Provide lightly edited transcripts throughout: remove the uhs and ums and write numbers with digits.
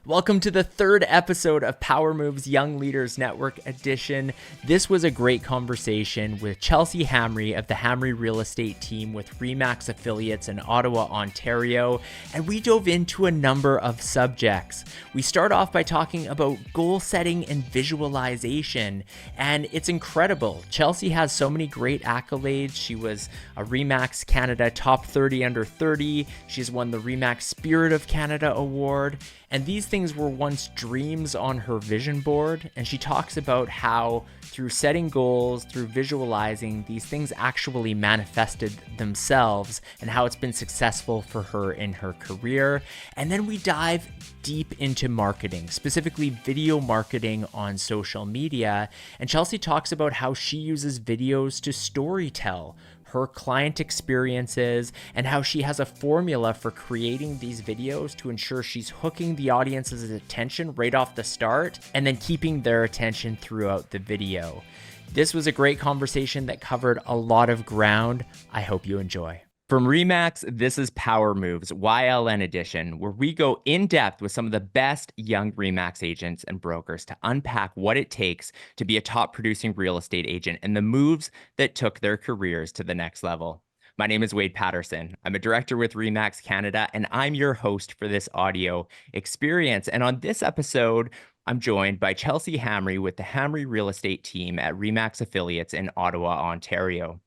Welcome to the third episode of Power Moves Young Leaders Network Edition. This was a great conversation with Chelsea Hamry of the Hamry Real Estate team with RE/MAX affiliates in Ottawa, Ontario, and we dove into a number of subjects. We start off by talking about goal setting and visualization, and it's incredible. Chelsea has so many great accolades. She was a RE/MAX Canada Top 30 Under 30. She's won the RE/MAX Spirit of Canada Award. And these things were once dreams on her vision board. And she talks about how through setting goals, through visualizing, these things actually manifested themselves and how it's been successful for her in her career. And then we dive deep into marketing, specifically video marketing on social media. And Chelsea talks about how she uses videos to storytell her client experiences and how she has a formula for creating these videos to ensure she's hooking the audience's attention right off the start and then keeping their attention throughout the video. This was a great conversation that covered a lot of ground. I hope you enjoy. From RE/MAX, this is Power Moves YLN Edition, where we go in depth with some of the best young RE/MAX agents and brokers to unpack what it takes to be a top producing real estate agent and the moves that took their careers to the next level. My name is Wade Patterson. I'm a director with RE/MAX Canada, and I'm your host for this audio experience. And on this episode, I'm joined by Chelsea Hamry with the Hamry Real Estate team at RE/MAX affiliates in Ottawa, Ontario.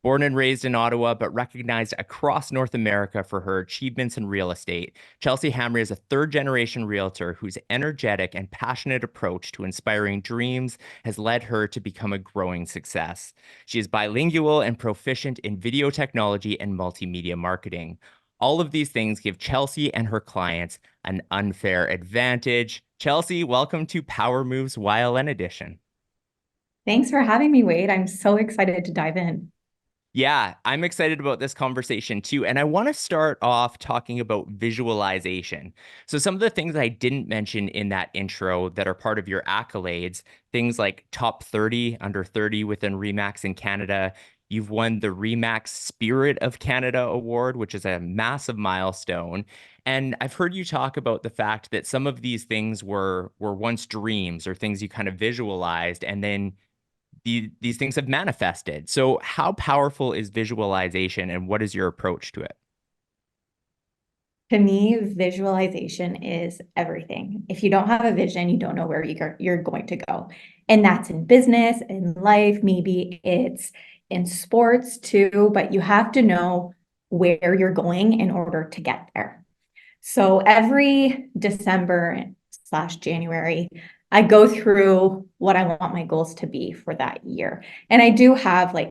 Born and raised in Ottawa, but recognized across North America for her achievements in real estate, Chelsea Hamry is a third-generation realtor whose energetic and passionate approach to inspiring dreams has led her to become a growing success. She is bilingual and proficient in video technology and multimedia marketing. All of these things give Chelsea and her clients an unfair advantage. Chelsea, welcome to Power Moves YLN Edition. Thanks for having me, Wade. I'm so excited to dive in. Yeah, I'm excited about this conversation too. And I want to start off talking about visualization. So some of the things I didn't mention in that intro that are part of your accolades, things like top 30, under 30 within RE/MAX in Canada. You've won the RE/MAX Spirit of Canada Award, which is a massive milestone. And I've heard you talk about the fact that some of these things were once dreams or things you kind of visualized, and then these things have manifested. So how powerful is visualization and what is your approach to it? To me, visualization is everything. If you don't have a vision, you don't know where you're going to go. And that's in business, in life, maybe it's in sports too, but you have to know where you're going in order to get there. So every December/January, I go through what I want my goals to be for that year. And I do have like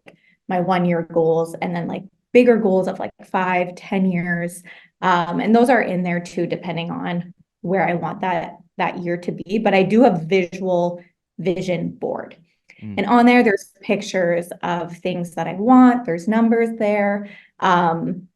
my 1 year goals and then like bigger goals of like 5, 10 years. And those are in there too, depending on where I want that year to be. But I do have visual vision board. And on there, there's pictures of things that I want. There's numbers there. And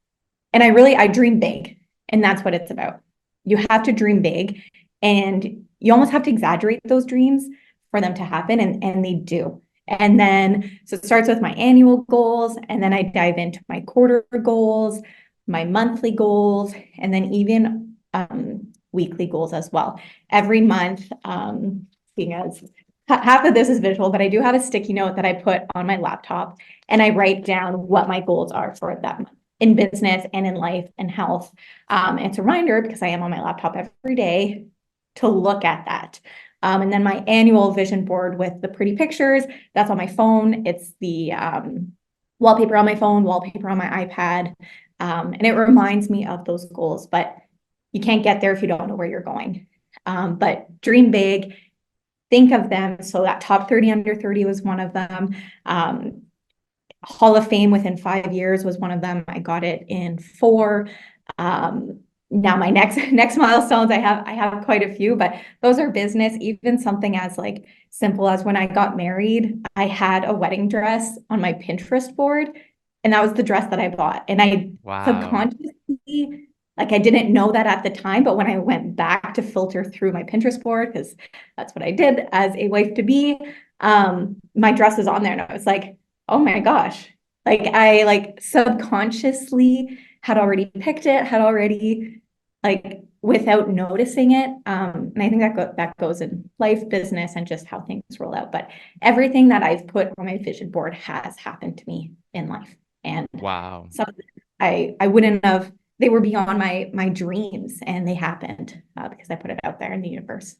I dream big. And that's what it's about. You have to dream big. And you almost have to exaggerate those dreams for them to happen, and they do. And then, so it starts with my annual goals, and then I dive into my quarter goals, my monthly goals, and then even weekly goals as well. Every month, seeing as half of this is visual, but I do have a sticky note that I put on my laptop, and I write down what my goals are for that month in business and in life and health. It's a reminder because I am on my laptop every day to look at that. And then my annual vision board with the pretty pictures, that's on my phone. It's the wallpaper on my phone, wallpaper on my iPad. And it reminds me of those goals, but you can't get there if you don't know where you're going. But dream big, think of them. So that top 30 under 30 was one of them. Hall of Fame within 5 years was one of them. I got it in 4. Now my next milestones, I have quite a few, but those are business. Even something as like simple as when I got married, I had a wedding dress on my Pinterest board, and that was the dress that I bought. And I subconsciously, like I didn't know that at the time, but when I went back to filter through my Pinterest board, because that's what I did as a wife to be, my dress was on there, and I was like, oh my gosh, like I like subconsciously had already picked it, had already like without noticing it. And I think that goes in life, business, and just how things roll out. But everything that I've put on my vision board has happened to me in life. And Wow. some I wouldn't have, they were beyond my dreams, and they happened because I put it out there in the universe.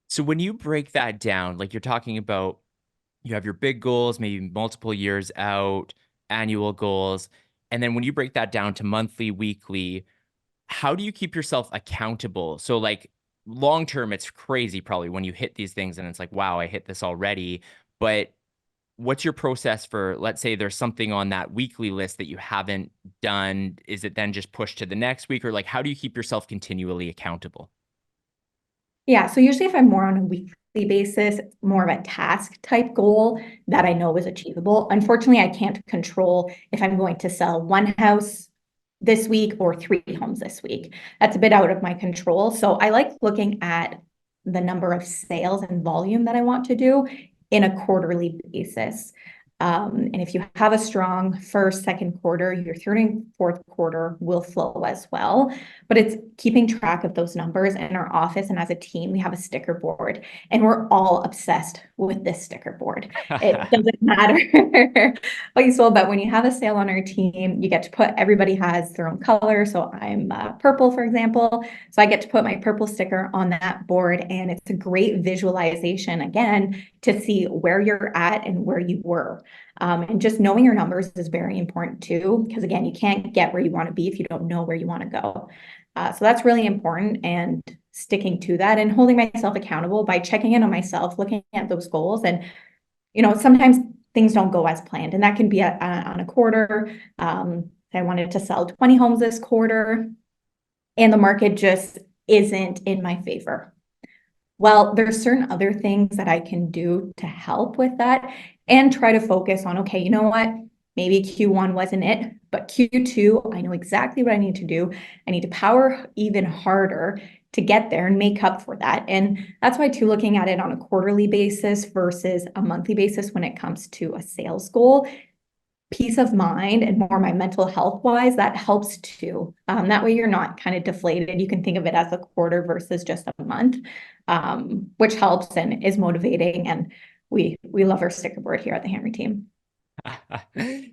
So when you break that down, like you're talking about, you have your big goals, maybe multiple years out, annual goals. And then when you break that down to monthly, weekly, how do you keep yourself accountable? So like long term, it's crazy probably when you hit these things and it's like, wow, I hit this already. But what's your process for, let's say there's something on that weekly list that you haven't done? Is it then just pushed to the next week? Or like, how do you keep yourself continually accountable? Yeah, so usually if I'm more on a weekly basis, it's more of a task type goal that I know is achievable. Unfortunately, I can't control if I'm going to sell one house this week or three homes this week. That's a bit out of my control. So I like looking at the number of sales and volume that I want to do in a quarterly basis. And if you have a strong first, second quarter, your third and fourth quarter will flow as well. But it's keeping track of those numbers in our office. And as a team, we have a sticker board, and we're all obsessed with this sticker board. It doesn't matter what you sold, but when you have a sale on our team, you get to put, everybody has their own color. So I'm purple, for example. So I get to put my purple sticker on that board, and it's a great visualization, again, to see where you're at and where you were. And just knowing your numbers is very important too, because again, you can't get where you want to be if you don't know where you want to go. So that's really important, and sticking to that and holding myself accountable by checking in on myself, looking at those goals. And, sometimes things don't go as planned, and that can be on a quarter. I wanted to sell 20 homes this quarter, and the market just isn't in my favor. Well, there's certain other things that I can do to help with that and try to focus on, okay, you know what? Maybe Q1 wasn't it, but Q2, I know exactly what I need to do. I need to power even harder to get there and make up for that. And that's why too, looking at it on a quarterly basis versus a monthly basis when it comes to a sales goal, peace of mind and more my mental health wise, that helps too. That way you're not kind of deflated. You can think of it as a quarter versus just a month, which helps and is motivating. And we love our sticker board here at the Hamry team.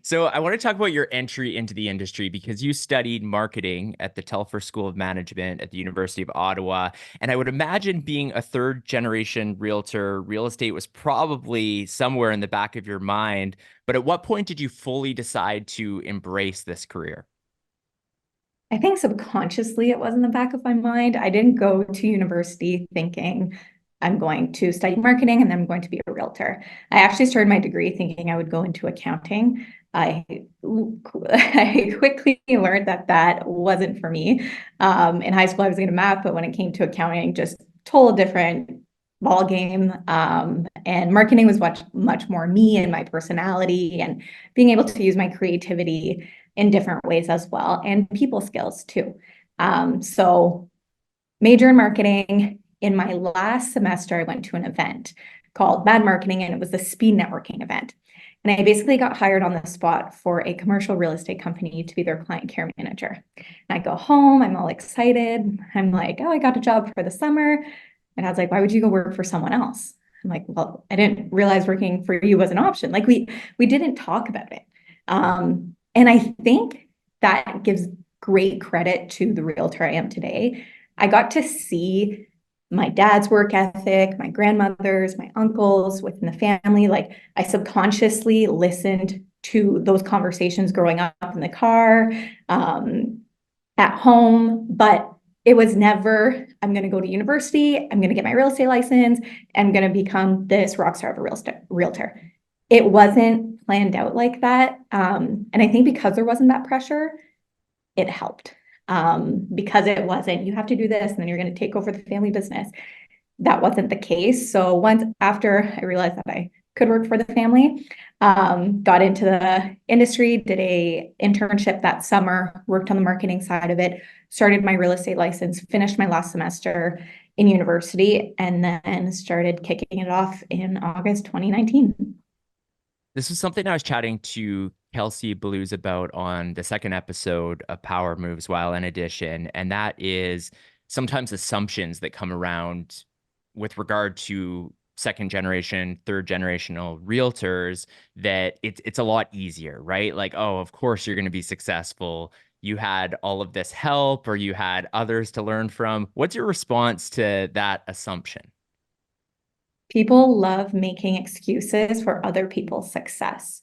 So I want to talk about your entry into the industry because you studied marketing at the Telfer School of Management at the University of Ottawa. And I would imagine being a third generation realtor, real estate was probably somewhere in the back of your mind. But at what point did you fully decide to embrace this career? I think subconsciously it was in the back of my mind. I didn't go to university thinking I'm going to study marketing and then I'm going to be a realtor. I actually started my degree thinking I would go into accounting. I, I quickly learned that that wasn't for me. In high school, I was good at math, but when it came to accounting, just total different ball game. And marketing was much more me and my personality and being able to use my creativity in different ways as well, and people skills too. So major in marketing. In my last semester, I went to an event called Mad Marketing, and it was the speed networking event. And I basically got hired on the spot for a commercial real estate company to be their client care manager. And I go home, I'm all excited. I'm like, oh, I got a job for the summer. And I was like, why would you go work for someone else? I'm like, well, I didn't realize working for you was an option. Like we didn't talk about it. And I think that gives great credit to the realtor I am today. I got to see my dad's work ethic, my grandmother's, my uncles within the family. Like I subconsciously listened to those conversations growing up in the car, at home, but it was never, I'm going to go to university, I'm going to get my real estate license, I'm going to become this rock star of a realtor. It wasn't planned out like that. And I think because there wasn't that pressure, it helped. Because it wasn't, you have to do this and then you're going to take over the family business. That wasn't the case. So once after I realized that I could work for the family, got into the industry, did a internship that summer, worked on the marketing side of it, started my real estate license, finished my last semester in university, and then started kicking it off in August 2019. This was something I was chatting to Kelsey Blues about on the second episode of Power Moves YLN Edition, and that is sometimes assumptions that come around with regard to second generation, third generational realtors that it's a lot easier, right? Like, oh, of course you're going to be successful. You had all of this help or you had others to learn from. What's your response to that assumption? People love making excuses for other people's success,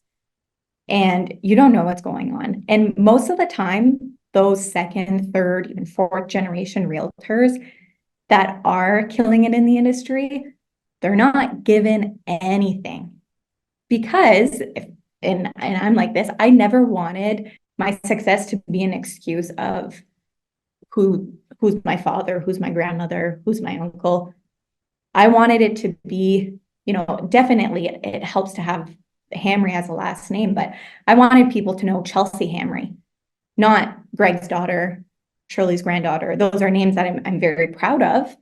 and you don't know what's going on. And most of the time, those second, third, even fourth generation realtors that are killing it in the industry, they're not given anything because and I'm like this, I never wanted my success to be an excuse of who's my father, who's my grandmother, who's my uncle. I wanted it to be, definitely it helps to have Hamry as a last name, but I wanted people to know Chelsea Hamry, not Greg's daughter, Shirley's granddaughter. Those are names that I'm very proud of,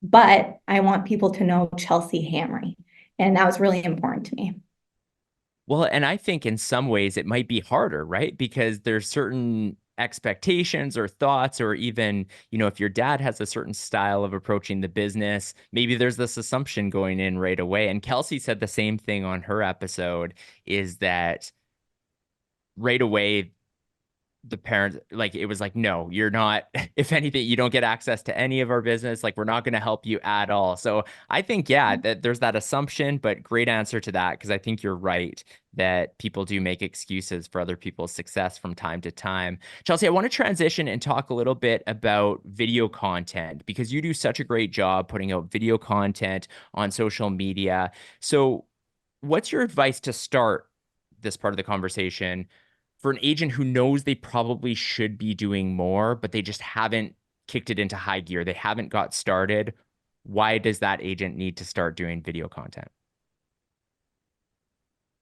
but I want people to know Chelsea Hamry. And that was really important to me. Well, and I think in some ways it might be harder, right? Because there's certain expectations or thoughts, or even, if your dad has a certain style of approaching the business, maybe there's this assumption going in right away. And Kelsey said the same thing on her episode, is that right away the parents, like, it was like, no, you're not, if anything, you don't get access to any of our business, like we're not going to help you at all. So I think, yeah, that there's that assumption, but great answer to that, because I think you're right that people do make excuses for other people's success from time to time. Chelsea, I want to transition and talk a little bit about video content, because you do such a great job putting out video content on social media. So what's your advice to start this part of the conversation for an agent who knows they probably should be doing more, but they just haven't kicked it into high gear? They haven't got started. Why does that agent need to start doing video content?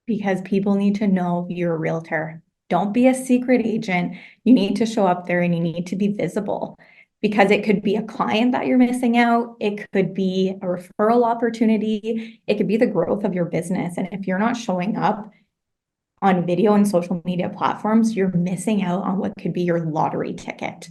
Because people need to know you're a realtor. Don't be a secret agent. You need to show up there and you need to be visible, because it could be a client that you're missing out. It could be a referral opportunity. It could be the growth of your business. And if you're not showing up on video and social media platforms, you're missing out on what could be your lottery ticket.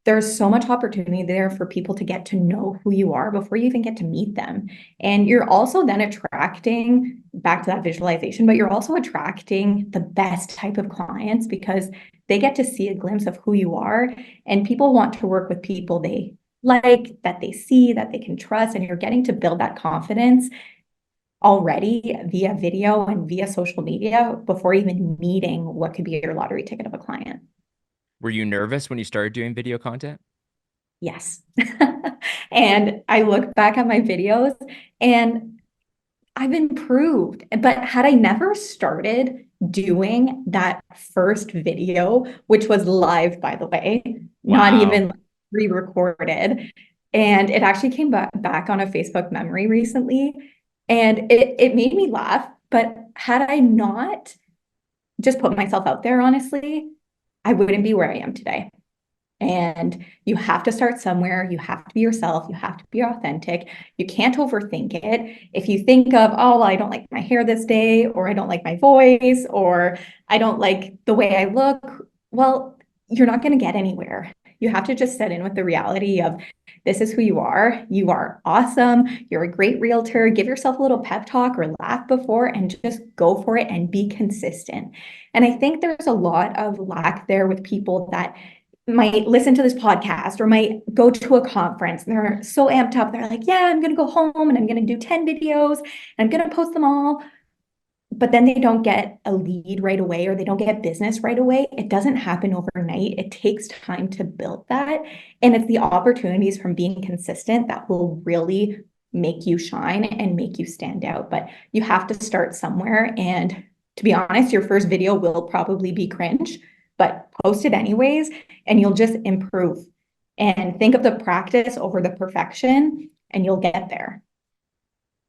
There's so much opportunity there for people to get to know who you are before you even get to meet them. And you're also then attracting, back to that visualization, but you're also attracting the best type of clients because they get to see a glimpse of who you are. And people want to work with people they like, that they see, that they can trust. And you're getting to build that confidence already via video and via social media before even meeting what could be your lottery ticket of a client. Were you nervous when you started doing video content? Yes. And I look back at my videos and I've improved. But had I never started doing that first video, which was live, by the way, not Wow. even re-recorded, and it actually came back on a Facebook memory recently, and it made me laugh. But had I not just put myself out there, honestly, I wouldn't be where I am today. And you have to start somewhere. You have to be yourself. You have to be authentic. You can't overthink it. If you think of, oh, well, I don't like my hair this day, or I don't like my voice, or I don't like the way I look, well, you're not going to get anywhere. You have to just set in with the reality of this is who you are. You are awesome. You're a great realtor. Give yourself a little pep talk or laugh before and just go for it and be consistent. And I think there's a lot of lack there with people that might listen to this podcast or might go to a conference and they're so amped up. They're like, yeah, I'm going to go home and I'm going to do 10 videos and I'm going to post them all. But then they don't get a lead right away or they don't get business right away. It doesn't happen overnight. It takes time to build that. And it's the opportunities from being consistent that will really make you shine and make you stand out. But you have to start somewhere. And to be honest, your first video will probably be cringe, but post it anyways, and you'll just improve. And think of the practice over the perfection, and you'll get there.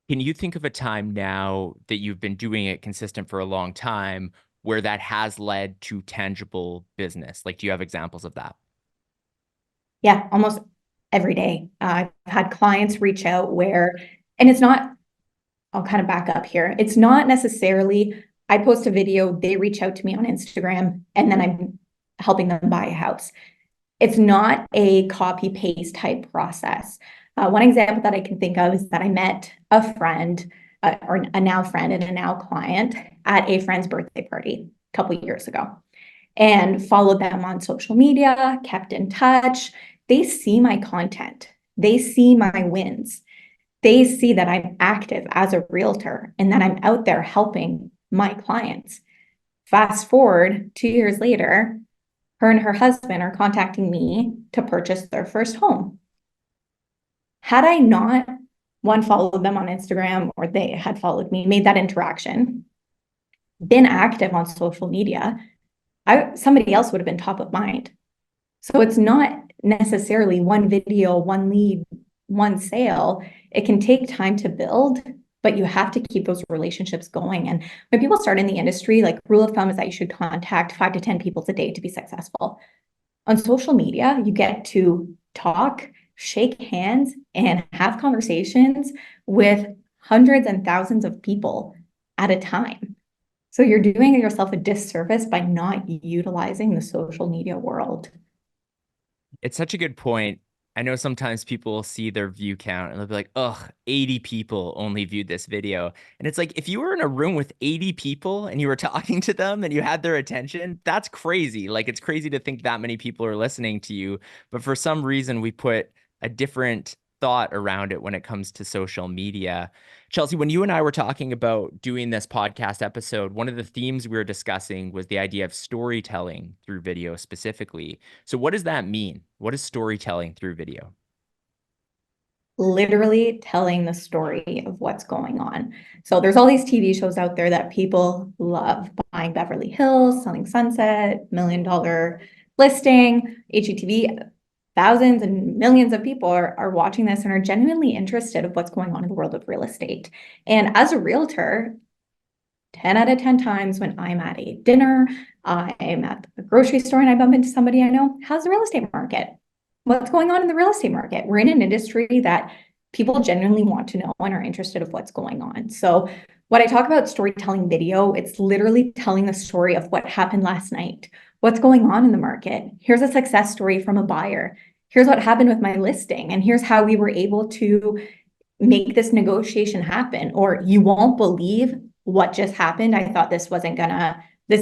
Can you think of a time now that you've been doing it consistent for a long time where that has led to tangible business? Like, do you have examples of that? Yeah, almost every day. I've had clients reach out where, and it's not, I'll kind of back up here. It's not necessarily I post a video, they reach out to me on Instagram, and then I'm helping them buy a house. It's not a copy paste type process. One example that I can think of is that I met a friend, or a now friend and a now client, at a friend's birthday party a couple of years ago, and followed them on social media, kept in touch. They see my content. They see my wins. They see that I'm active as a realtor and that I'm out there helping my clients. Fast forward 2 years later, her and her husband are contacting me to purchase their first home. Had I not, one, followed them on Instagram, or they had followed me, made that interaction, been active on social media, somebody else would have been top of mind. So it's not necessarily one video, one lead, one sale. It can take time to build, but you have to keep those relationships going. And when people start in the industry, like, rule of thumb is that you should contact 5 to 10 people a day to be successful. On social media, you get to talk, shake hands, and have conversations with hundreds and thousands of people at a time. So you're doing yourself a disservice by not utilizing the social media world. It's such a good point. I know sometimes people will see their view count and they'll be like, ugh, 80 people only viewed this video. And it's like, if you were in a room with 80 people and you were talking to them and you had their attention, that's crazy. Like, it's crazy to think that many people are listening to you. But for some reason, we put a different thought around it when it comes to social media. Chelsea, when you and I were talking about doing this podcast episode, one of the themes we were discussing was the idea of storytelling through video specifically. So what does that mean? What is storytelling through video? Literally telling the story of what's going on. So there's all these TV shows out there that people love: Buying Beverly Hills, Selling Sunset, Million Dollar Listing, HGTV. Thousands and millions of people are watching this and are genuinely interested of what's going on in the world of real estate. And as a realtor, 10 out of 10 times when I'm at a dinner, I'm at the grocery store and I bump into somebody I know, how's the real estate market? What's going on in the real estate market? We're in an industry that people genuinely want to know and are interested of what's going on. So when I talk about storytelling video, it's literally telling the story of what happened last night, what's going on in the market. Here's a success story from a buyer. Here's what happened with my listing, and here's how we were able to make this negotiation happen. Or, you won't believe what just happened. I thought this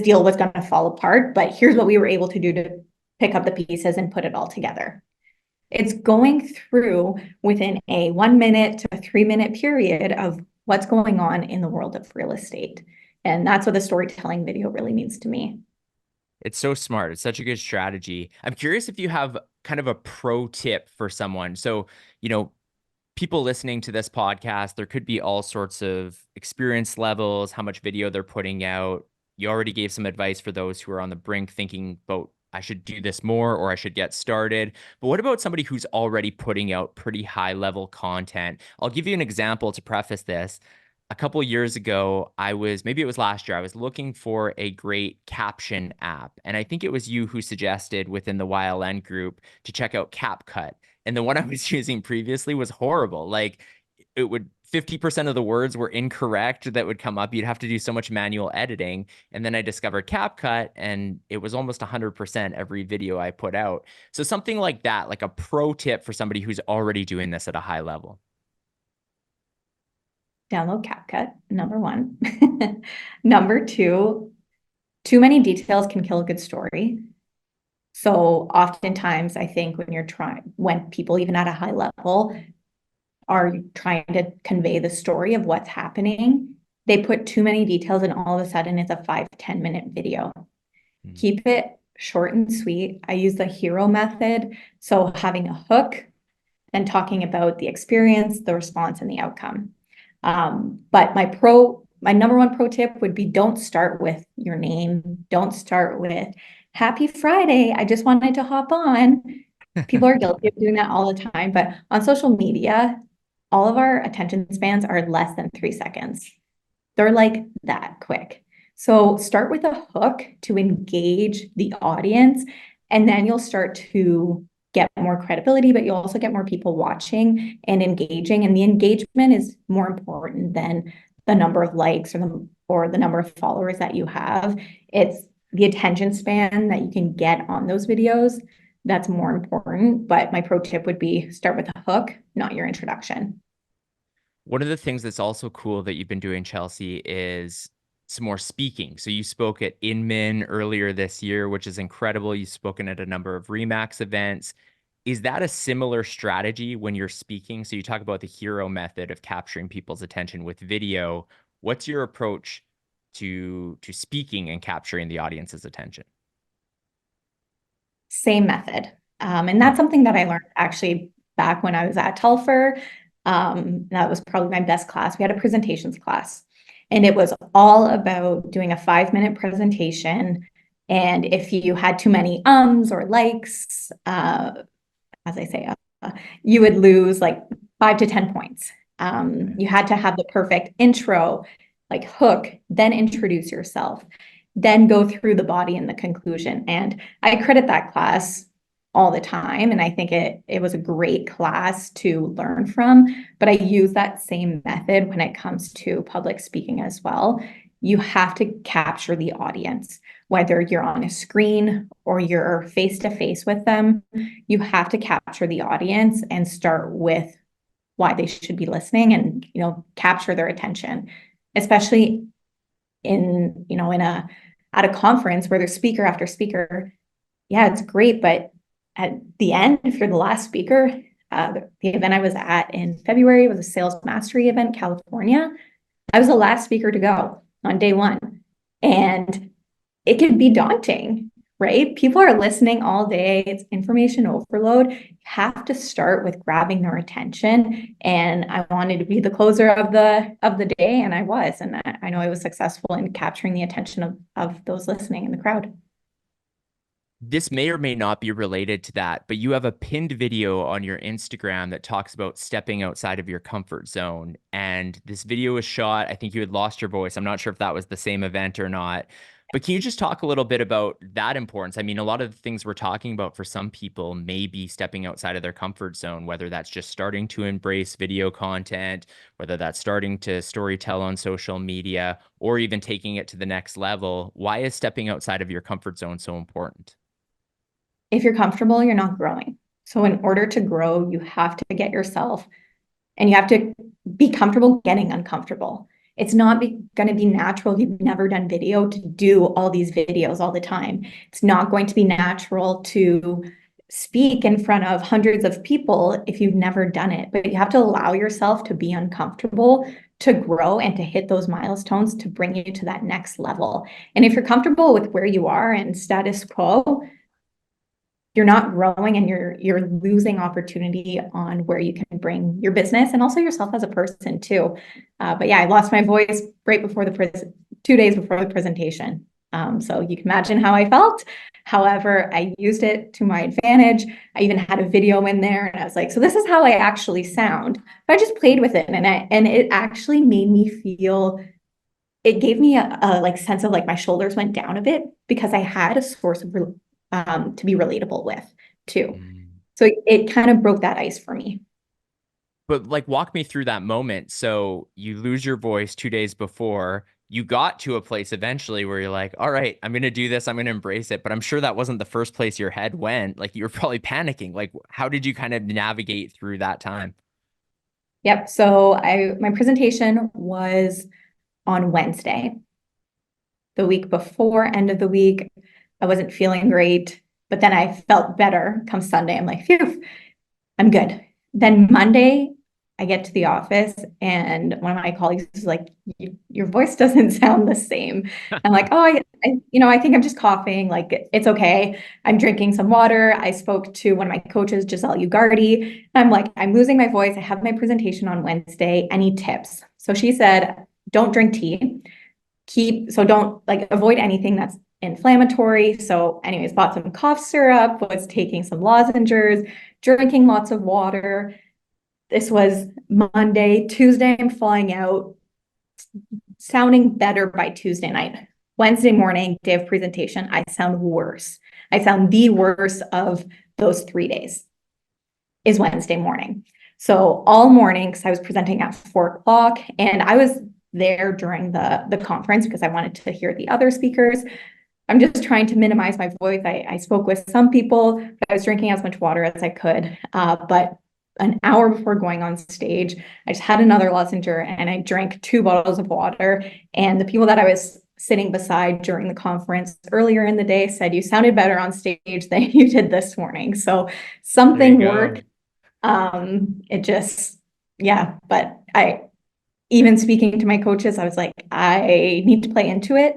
deal was gonna fall apart, but here's what we were able to do to pick up the pieces and put it all together. It's going through within a 1 minute to 3 minute period of what's going on in the world of real estate. And that's what the storytelling video really means to me. It's so smart. It's such a good strategy. I'm curious if you have kind of a pro tip for someone. So, people listening to this podcast, there could be all sorts of experience levels, how much video they're putting out. You already gave some advice for those who are on the brink thinking about, I should do this more or I should get started. But what about somebody who's already putting out pretty high level content? I'll give you an example to preface this. A couple years ago, maybe it was last year, I was looking for a great caption app. And I think it was you who suggested within the YLN group to check out CapCut. And the one I was using previously was horrible. Like, 50% of the words were incorrect that would come up. You'd have to do so much manual editing. And then I discovered CapCut and it was almost 100% every video I put out. So something like that, like a pro tip for somebody who's already doing this at a high level. Download CapCut, number one. Number two, too many details can kill a good story. So oftentimes I think when people even at a high level are trying to convey the story of what's happening, they put too many details and all of a sudden it's a 5-10 minute video. Keep it short and sweet. I use the hero method. So having a hook and talking about the experience, the response, and the outcome. But my number one pro tip would be, don't start with your name. Don't start with "Happy Friday, I just wanted to hop on." People are guilty of doing that all the time, but on social media, all of our attention spans are less than 3 seconds. They're like that quick. So start with a hook to engage the audience, and then you'll start to get more credibility, but you'll also get more people watching and engaging. And the engagement is more important than the number of likes or the number of followers that you have. It's the attention span that you can get on those videos that's more important. But my pro tip would be start with a hook, not your introduction. One of the things that's also cool that you've been doing, Chelsea, is some more speaking. So you spoke at Inman earlier this year, which is incredible. You've spoken at a number of Remax events. Is that a similar strategy when you're speaking? So you talk about the hero method of capturing people's attention with video. What's your approach to speaking and capturing the audience's attention? Same method. And that's something that I learned actually back when I was at Telfer. That was probably my best class. We had a presentations class, and it was all about doing a 5-minute presentation. And if you had too many ums or likes, as I say, you would lose like 5 to 10 points. You had to have the perfect intro, like hook, then introduce yourself, then go through the body and the conclusion. And I credit that class all the time. And I think it was a great class to learn from. But I use that same method when it comes to public speaking as well. You have to capture the audience, whether you're on a screen or you're face to face with them. You have to capture the audience and start with why they should be listening and, capture their attention, especially in at a conference where there's speaker after speaker. Yeah, it's great. But at the end, if you're the last speaker, the event I was at in February was a sales mastery event, California. I was the last speaker to go on day one. And it can be daunting, right? People are listening all day. It's information overload. You have to start with grabbing their attention. And I wanted to be the closer of the day, and I was. And I know I was successful in capturing the attention of those listening in the crowd. This may or may not be related to that, but you have a pinned video on your Instagram that talks about stepping outside of your comfort zone. And this video was shot, I think you had lost your voice. I'm not sure if that was the same event or not. But can you just talk a little bit about that importance? I mean, a lot of the things we're talking about for some people may be stepping outside of their comfort zone, whether that's just starting to embrace video content, whether that's starting to storytell on social media, or even taking it to the next level. Why is stepping outside of your comfort zone so important? If you're comfortable, you're not growing. So in order to grow, you have to get yourself, and you have to be comfortable getting uncomfortable. It's not going to be natural if you've never done video to do all these videos all the time. It's not going to be natural to speak in front of hundreds of people if you've never done it. But you have to allow yourself to be uncomfortable to grow and to hit those milestones to bring you to that next level. And if you're comfortable with where you are and status quo, you're not growing, and you're losing opportunity on where you can bring your business and also yourself as a person too. But yeah, I lost my voice right before 2 days before the presentation. So you can imagine how I felt. However, I used it to my advantage. I even had a video in there, and I was like, so this is how I actually sound. But I just played with it, and it actually made me feel, it gave me a like sense of like my shoulders went down a bit because I had a source of to be relatable with too. So it kind of broke that ice for me. But like, walk me through that moment. So you lose your voice 2 days before. You got to a place eventually where you're like, all right, I'm going to do this. I'm going to embrace it. But I'm sure that wasn't the first place your head went. Like, you were probably panicking. Like, how did you kind of navigate through that time? Yep. So my presentation was on Wednesday. The week before, end of the week, I wasn't feeling great, but then I felt better come Sunday. I'm like, phew, I'm good. Then Monday, I get to the office, and one of my colleagues is like, your voice doesn't sound the same. I'm like, oh, I think I'm just coughing. Like, it's okay. I'm drinking some water. I spoke to one of my coaches, Giselle Ugardi. And I'm like, I'm losing my voice. I have my presentation on Wednesday. Any tips? So she said, don't drink tea. So don't avoid anything that's inflammatory. So anyways, bought some cough syrup, was taking some lozenges, drinking lots of water. This was Monday. Tuesday, I'm flying out, sounding better by Tuesday night. Wednesday morning, day of presentation, I sound worse. I sound the worst of those 3 days is Wednesday morning. So all morning, because I was presenting at 4 o'clock, and I was there during the conference because I wanted to hear the other speakers. I'm just trying to minimize my voice. I spoke with some people, but I was drinking as much water as I could. But an hour before going on stage, I just had another lozenger and I drank 2 bottles of water. And the people that I was sitting beside during the conference earlier in the day said, "You sounded better on stage than you did this morning." So something worked. It just, yeah, but even speaking to my coaches, I was like, I need to play into it.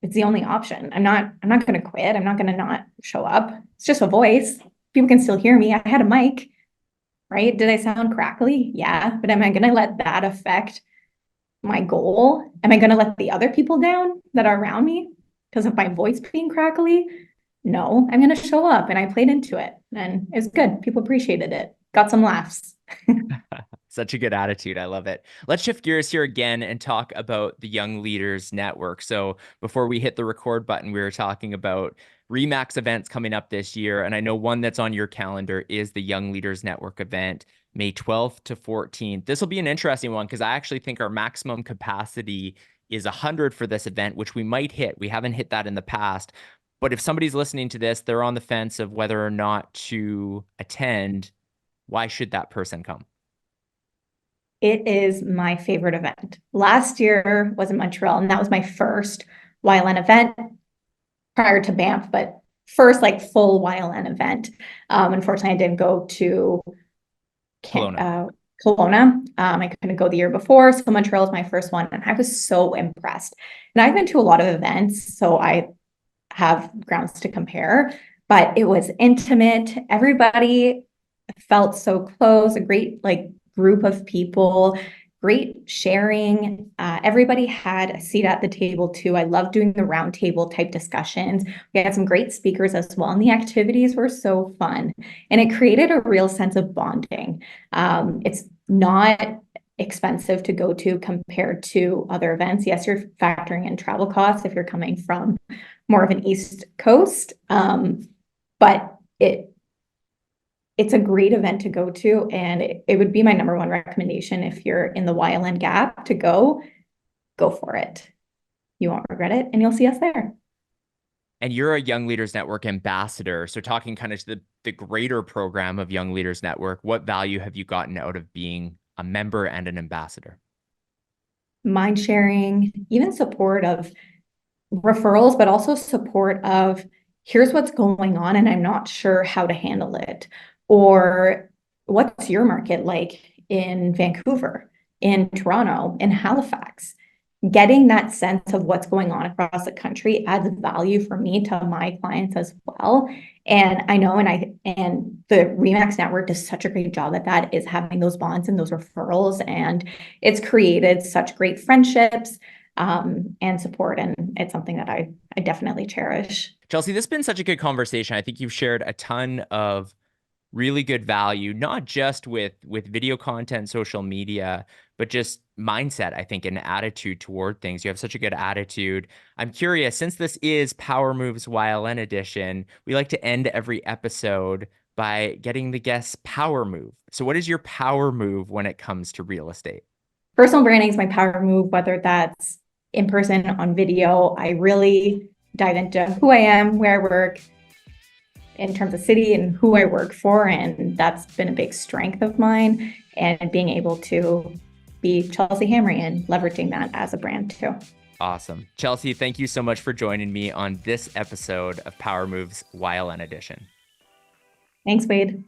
It's the only option. I'm not going to quit. I'm not going to not show up. It's just a voice. People can still hear me. I had a mic, right? Did I sound crackly? Yeah. But am I going to let that affect my goal? Am I going to let the other people down that are around me because of my voice being crackly? No, I'm going to show up, and I played into it, and it was good. People appreciated it. Got some laughs. Such a good attitude. I love it. Let's shift gears here again and talk about the Young Leaders Network. So before we hit the record button, we were talking about REMAX events coming up this year. And I know one that's on your calendar is the Young Leaders Network event, May 12th to 14th. This will be an interesting one because I actually think our maximum capacity is 100 for this event, which we might hit. We haven't hit that in the past. But if somebody's listening to this, they're on the fence of whether or not to attend, why should that person come? It is my favorite event. Last year was in Montreal, and that was my first YLN event prior to Banff, but first like full YLN event. Unfortunately, I didn't go to Kelowna. I couldn't go the year before, so Montreal is my first one, and I was so impressed. And I've been to a lot of events, so I have grounds to compare, but it was intimate. Everybody felt so close, a great like group of people, great sharing. Everybody had a seat at the table too. I love doing the round table type discussions. We had some great speakers as well, and the activities were so fun. And it created a real sense of bonding. It's not expensive to go to compared to other events. Yes, you're factoring in travel costs if you're coming from more of an East Coast, but it's a great event to go to, and it would be my number one recommendation if you're in the YLN Gap to go for it. You won't regret it, and you'll see us there. And you're a Young Leaders Network ambassador. So talking kind of to the greater program of Young Leaders Network, what value have you gotten out of being a member and an ambassador? Mind sharing, even support of referrals, but also support of here's what's going on and I'm not sure how to handle it. Or what's your market like in Vancouver, in Toronto, in Halifax? Getting that sense of what's going on across the country adds value for me to my clients as well. And I know, and the REMAX network does such a great job at that, is having those bonds and those referrals. And it's created such great friendships and support. And it's something that I definitely cherish. Chelsea, this has been such a good conversation. I think you've shared a ton of really good value, not just with video content, social media, but just mindset, I think, and attitude toward things. You have such a good attitude. I'm curious, since this is Power Moves YLN Edition, we like to end every episode by getting the guest's power move. So what is your power move when it comes to real estate? Personal branding is my power move, whether that's in person, on video. I really dive into who I am, where I work, in terms of city and who I work for. And that's been a big strength of mine, and being able to be Chelsea Hamry and leveraging that as a brand too. Awesome. Chelsea, thank you so much for joining me on this episode of Power Moves YLN Edition. Thanks, Wade.